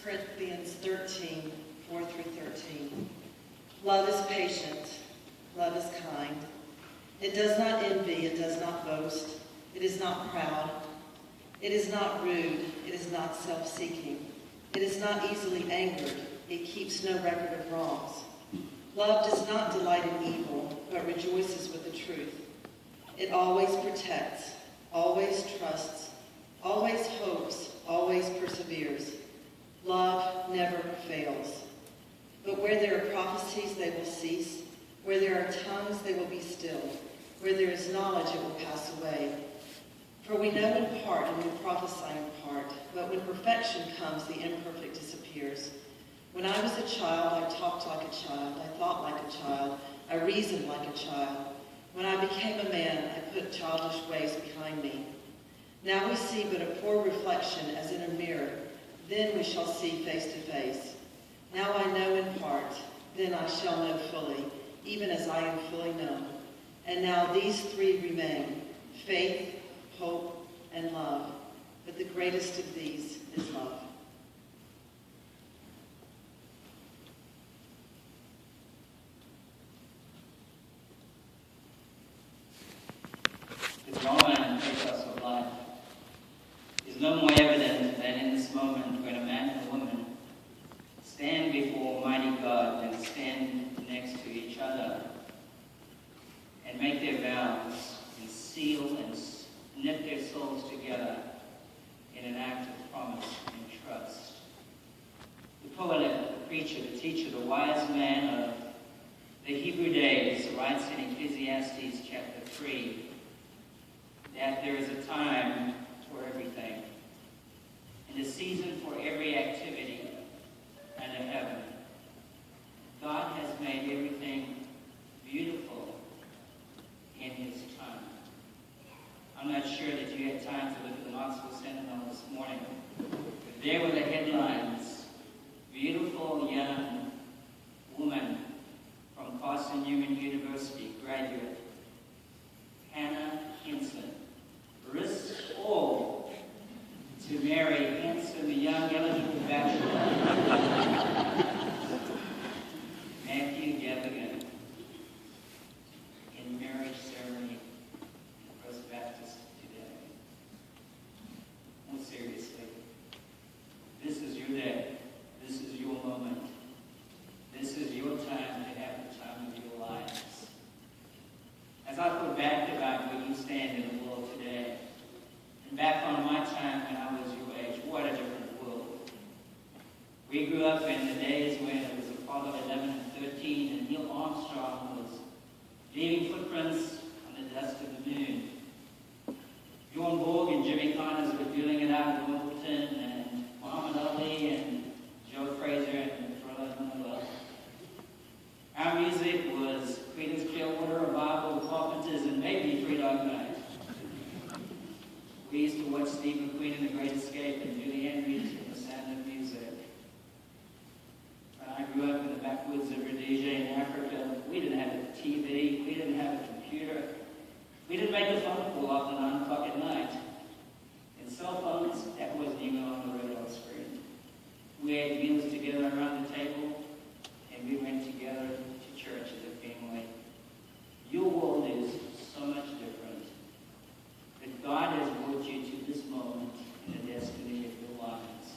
Corinthians 13, 4 through 13. Love is patient. Love is kind. It does not envy. It does not boast. It is not proud. It is not rude. It is not self-seeking. It is not easily angered. It keeps no record of wrongs. Love does not delight in evil, but rejoices with the truth. It always protects, always trusts, always hopes, always perseveres. Love never fails. But where there are prophecies, they will cease. Where there are tongues, they will be still. Where there is knowledge, it will pass away. For we know in part and we prophesy in part, but when perfection comes, the imperfect disappears. When I was a child, I talked like a child, I thought like a child, I reasoned like a child. When I became a man, I put childish ways behind me. Now we see but a poor reflection as in a mirror. Then we shall see face to face. Now I know in part, then I shall know fully, even as I am fully known. And now these three remain, faith, hope, and love. But the greatest of these is love. The drama and pathos of life is no more evident than in this moment when a man and a woman stand before Almighty God and stand next to each other and make their vows and seal and knit their souls together in an act of promise and trust. The poet, the preacher, the teacher, the wise man of the Hebrew days writes in Ecclesiastes chapter 3 that there is a time for everything and a season for every activity under heaven. God has made everything beautiful in his time. I'm not sure that you had time to look at the Knoxville Sentinel this morning, but there were the headlines. Beautiful young woman from Carson Newman University, graduate, Hannah Hinson, risks all to marry handsome young eligible bachelor Matthew Gaffigan in marriage ceremony in First Baptist today. No, seriously, this is your day. This is your moment. This is your time to have the time of your lives. As I look back about where you stand in the world today, and back on my time when I was your age, what a different world. We grew up in the days when it was Apollo 11 and 13, and Neil Armstrong was leaving footprints on the dust of the moon. Bjorn Borg and Jimmy Connors were dealing it out in Wimbledon, and Muhammad Ali and Joe Frazier and Thriller Miller. Our music was Creedence Clearwater Revival, the Carpenters, and maybe Three Dog Night. We used to watch Steve McQueen in The Great Escape and Julie Andrews in The Sound of Music. When I grew up in the backwoods of Rhodesia in Africa, we didn't have a TV, we didn't have a computer, we didn't make a phone call after 9 o'clock at night. And cell phones, that wasn't even on the radar screen. We ate meals together around the table, and we went together to church as a family. Your world is so much different. But God has brought you to this moment in the destiny of your lives.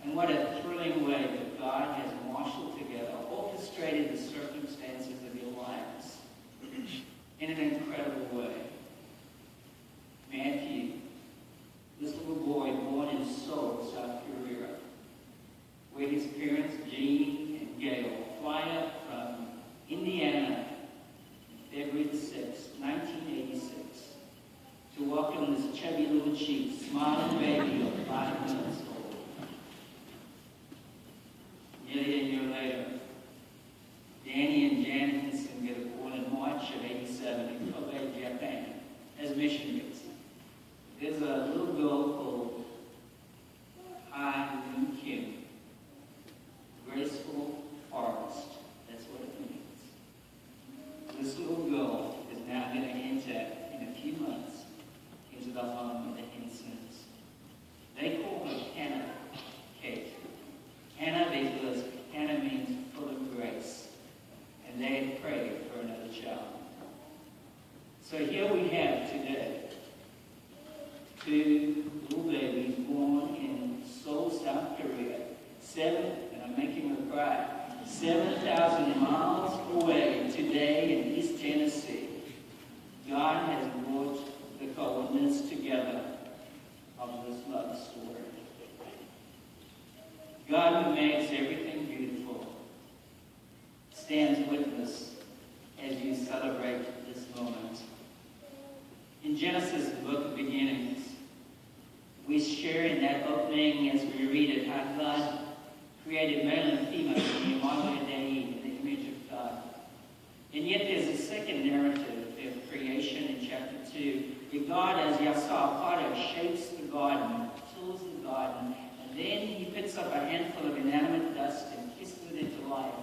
And what a thrilling way that God has marshaled together, orchestrated the circumstances of your lives in an incredible way. Matthew, this little boy born in Seoul, South Korea, where his parents, Jean and Gail, fly up from Indiana, February the 6th, 1986, to welcome this chubby little cheek, smiling baby of 5 months old. Nearly a year later, Danny and Jan Hinson get born in March of 87 in Kobe, Japan, as missionaries. There's a little girl called Ha Yoon Kim. Graceful forest. That's what it means. This little girl is now going to enter in a few months into the home of the Hinsons. They call her Hannah. So here we have today 2 little babies born in Seoul, South Korea, and I'm making her cry, 7,000 miles away today in East Tennessee. God has brought the coordinates together of this love story. God, who makes everything beautiful, stands witness as you celebrate this moment. In Genesis, the book of beginnings, we share in that opening as we read it how God created male and female in the imago Dei, in the image of God. And yet there's a second narrative of creation in chapter 2, where God, as you saw, Potter shapes the garden, tills the garden, and then he picks up a handful of inanimate dust and kisses it into life,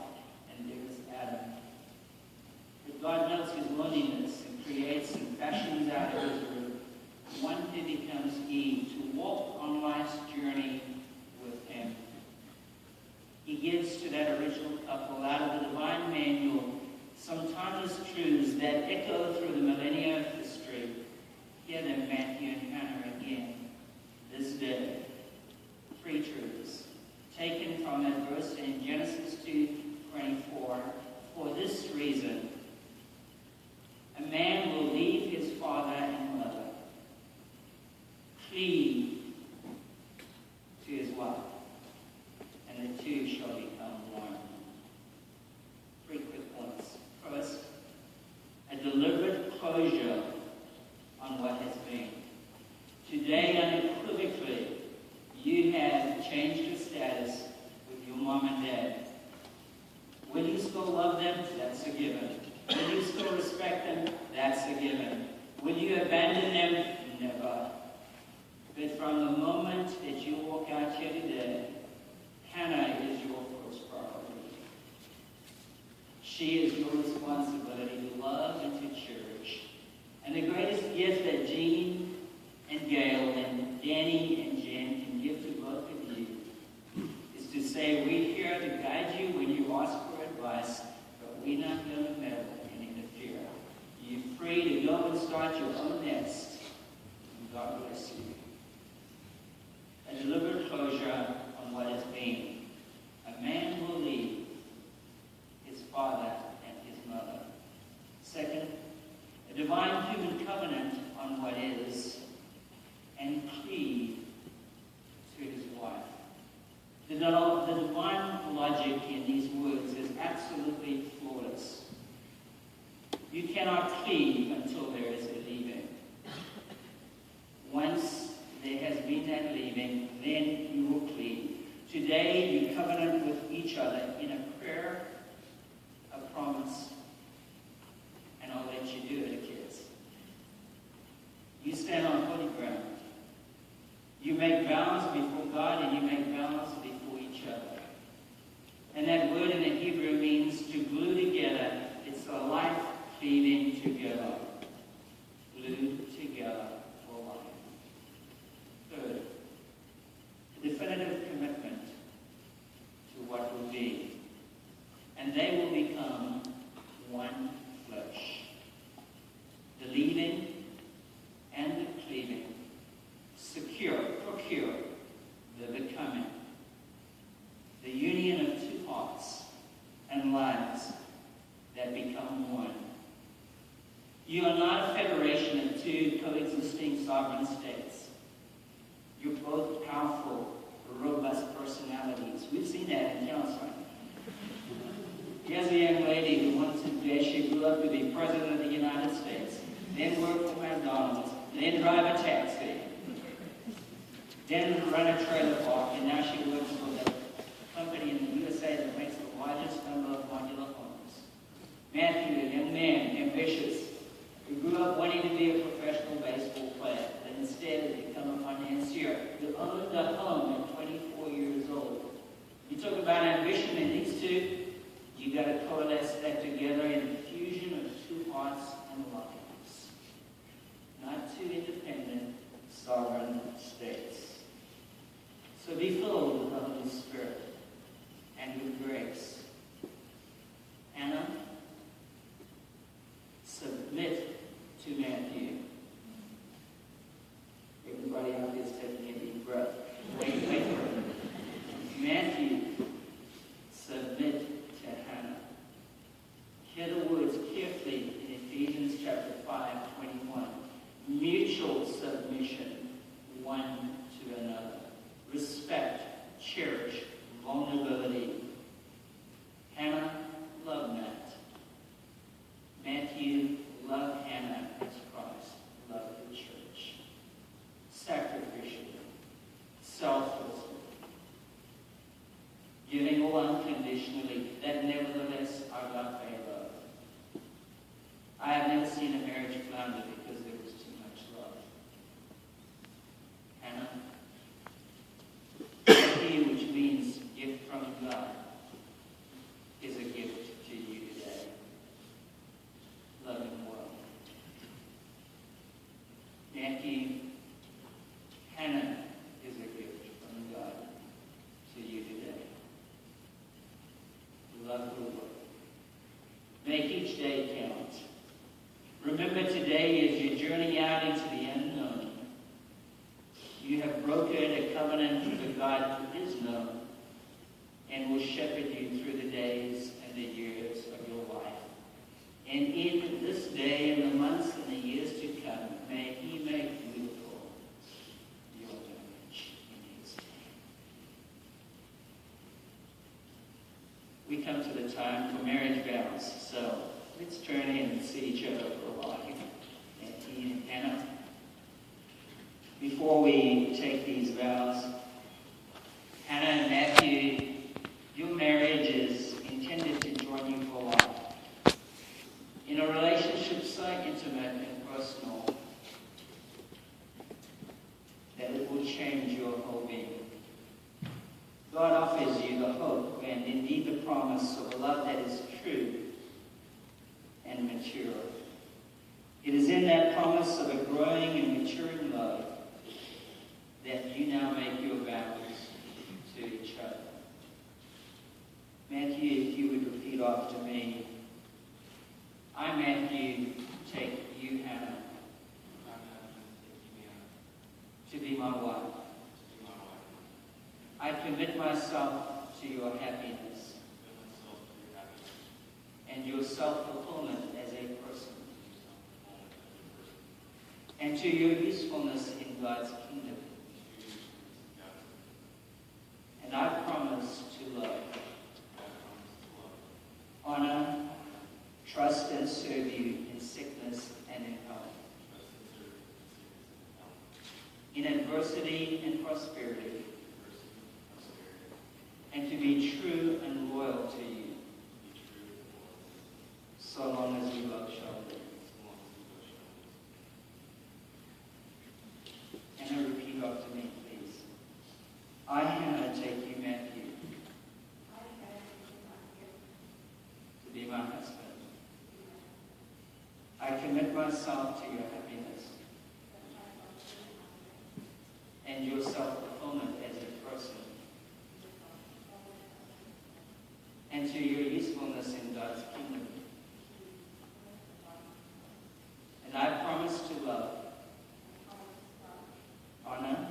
and there's Adam. But God knows his loneliness and creates and fashions out of his root one who becomes Eve, to walk on life's journey with him. He gives to that original couple, out of the divine manual, some timeless truths that echo through the millennia of history. Hear them, Matthew and Hannah, again this day. 3 truths taken from that verse in Genesis 2:24. For this reason, a man will leave his father and mother, cleave to his wife, and the two shall become one. 3 quick points. First, a deliberate closure on what has been. Today, unequivocally, you have changed your status with your mom and dad. Will you still love them? That's a given. Will you still respect them? That's a given. Will you abandon them? Never. But from the moment that you walk out here today, Hannah is your first priority. She is your responsibility to love and to cherish. And the greatest gift that Jean and Gail and Danny and Jen can give to both of you is to say, we're here to guide you when you ask for advice, but we're not going to meddle and interfere. You're free to go and start your own nest. And God bless you. A deliberate closure on what has been. A man will leave his father and his mother. Second, a divine human covenant on what is, and cleave to his wife. The divine logic in these words is absolutely flawless. You cannot cleave until there is a leaving. Once there has been that leaving, then you will cleave. Today, you covenant with each other in a prayer, a promise, and I'll let you do it, kids. You stand on holy ground. You make vows before God and you make vows before each other. And that word in the Hebrew means to glue together. It's a life cleaving together. Glued together for life. Third, a definitive commitment to what will be. And they will become one flesh. The leaving and the cleaving. Procure the becoming. The union of 2 hearts and lives that become one. You are not a federation of 2 coexisting sovereign states. You're both powerful, robust personalities. We've seen that in counseling. Here's a young lady who wants to, she grew up to be president of the United States, then work for McDonald's, then drive a taxi, then run a trailer park, and now she works for the company in the USA that makes the largest number of modular homes. Matthew, a young man, ambitious, who grew up wanting to be a professional baseball player, but instead has become a financier who owned a home at 24 years old. You talk about ambition in these 2, you got to coalesce that together in the fusion of 2 hearts and lives. Not 2 independent, sovereign states. So be filled with the Holy Spirit and with grace. Hannah, submit to Matthew. Everybody out there is taking a deep breath. Wait for it. Matthew, submit to Hannah. Hear the words carefully in Ephesians chapter 5:21. Mutual submission one to another. Respect, cherish, vulnerability. Hannah, love Matt. Matthew, love Hannah as Christ loved the church. Sacrificially, selflessly, giving all unconditionally, that nevertheless agape love. I have never seen a marriage flounder because there was too much love. Hannah, Matthew, which means gift from God, is a gift to you today. Love him well. Matthew, Hannah is a gift from God to you today. Love her well. Make each day count. Remember, today is your journey out into the unknown. You have broken a covenant with a God who is known and will shepherd you through the days and the years of your life. And in this day and the months and the years to come, may he make beautiful your marriage in his name. We come to the time for marriage vows, so let's turn in and see each other for a while. Matthew and Hannah. Before we take these vows, Hannah and Matthew, your marriage is intended to join you for life. In a relationship so intimate and personal that it will change your whole being. God offers you the hope and indeed the promise of a love that is true and mature. It is in that promise of a growing and maturing love that you now make your vows to each other. Matthew, if you would repeat after me. I, Matthew, take you, Hannah, to be my wife. I commit myself to your happiness and your self-fulfillment as a person, and to your usefulness in God's kingdom. And I promise to love, honor, trust, and serve you in sickness and in health, in adversity and prosperity, and to be true and loyal to you, so long as we love shall live. And I repeat after me, please. I, Hannah, take you, Matthew, to be my husband. I commit myself to your happiness and your self-fulfillment as a person, and to your usefulness in God's kingdom. And I promise to love, honor,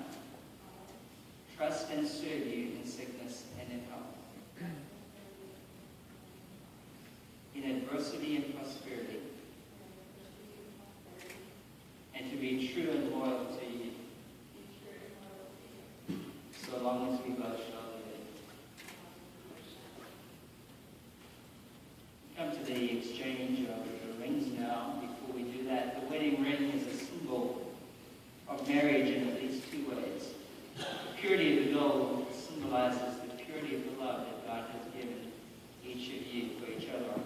trust, and serve you in sickness and in health, in adversity and prosperity, and to be true and loyal to you, so long as we both shall live. Come to the exchange of the rings now. Before we do that, the wedding ring is a symbol of marriage in at least two ways. The purity of the gold symbolizes the purity of the love that God has given each of you for each other.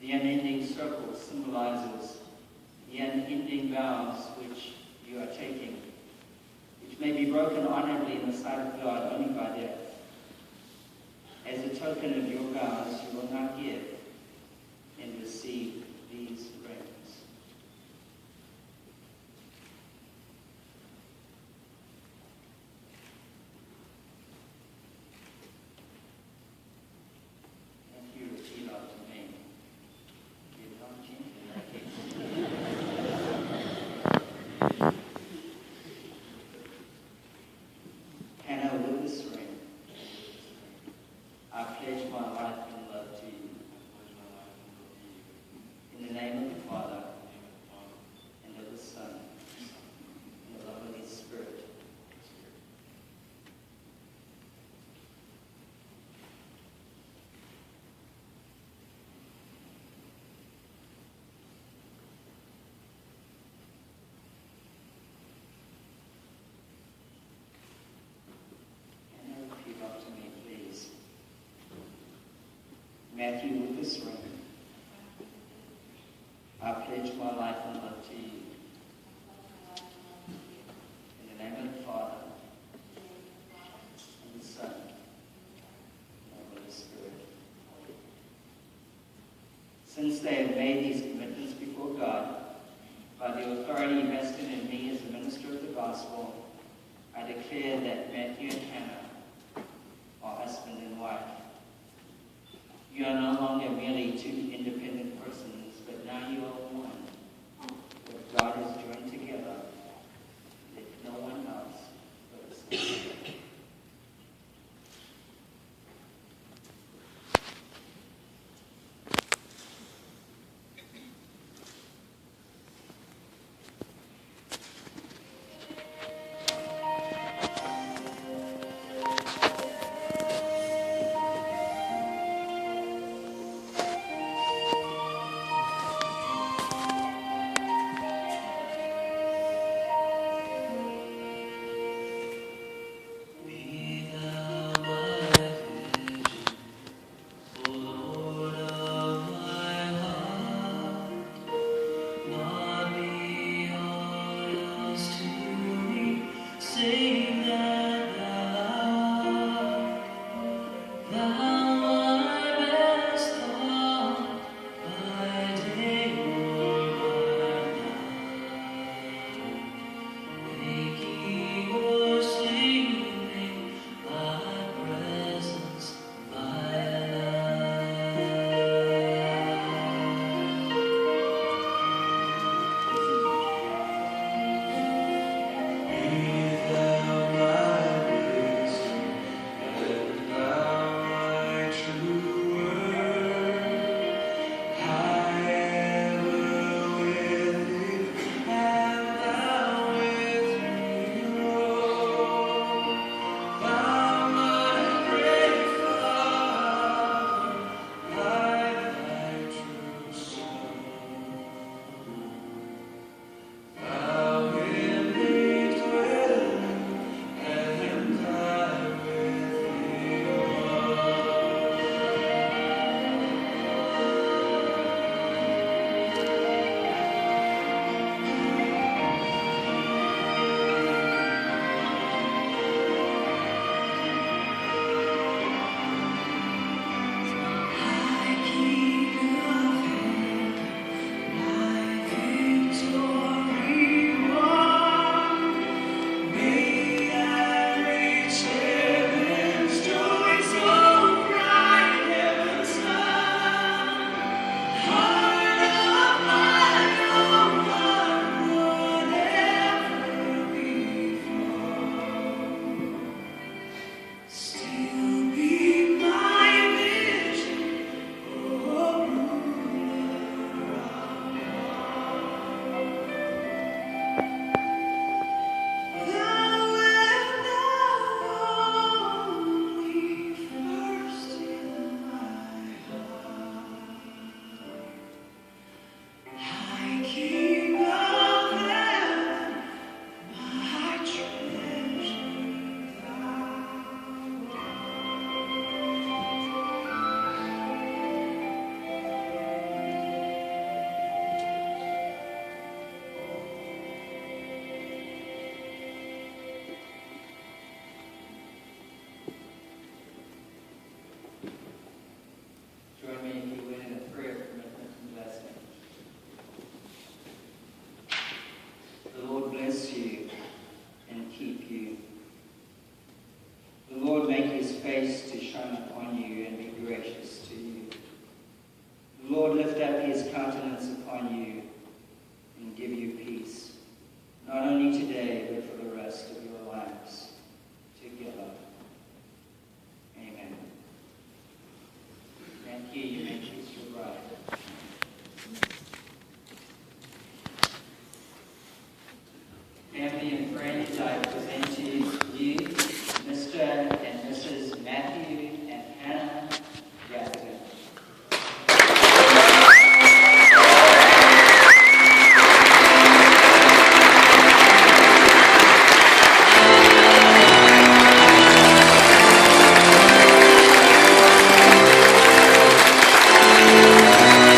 The unending circle symbolizes the unending vows which you are taking, which may be broken honorably in the sight of God only by death. As a token of your vows, you will not give and receive these rings. And you repeat after me. You're not gently like it. Matthew Lucas Ring. I pledge my life and love to you. In the name of the Father, and the Son, and the Holy Spirit. Since they have made these commitments before God, by the authority vested in me as a minister of the gospel, I declare that Matthew and Hannah are husband and wife. You are no longer merely two independent persons, but now you are one. What God has joined together, let no one else put us together. Join me if you would in a prayer of commitment and blessing. The Lord bless you and keep you. The Lord make his face to shine upon you and be gracious to you. The Lord lift up his countenance upon you and give you peace, not only today, but for the rest of your lives together. Amen. Thank you. You may kiss your bride. Family and friends, I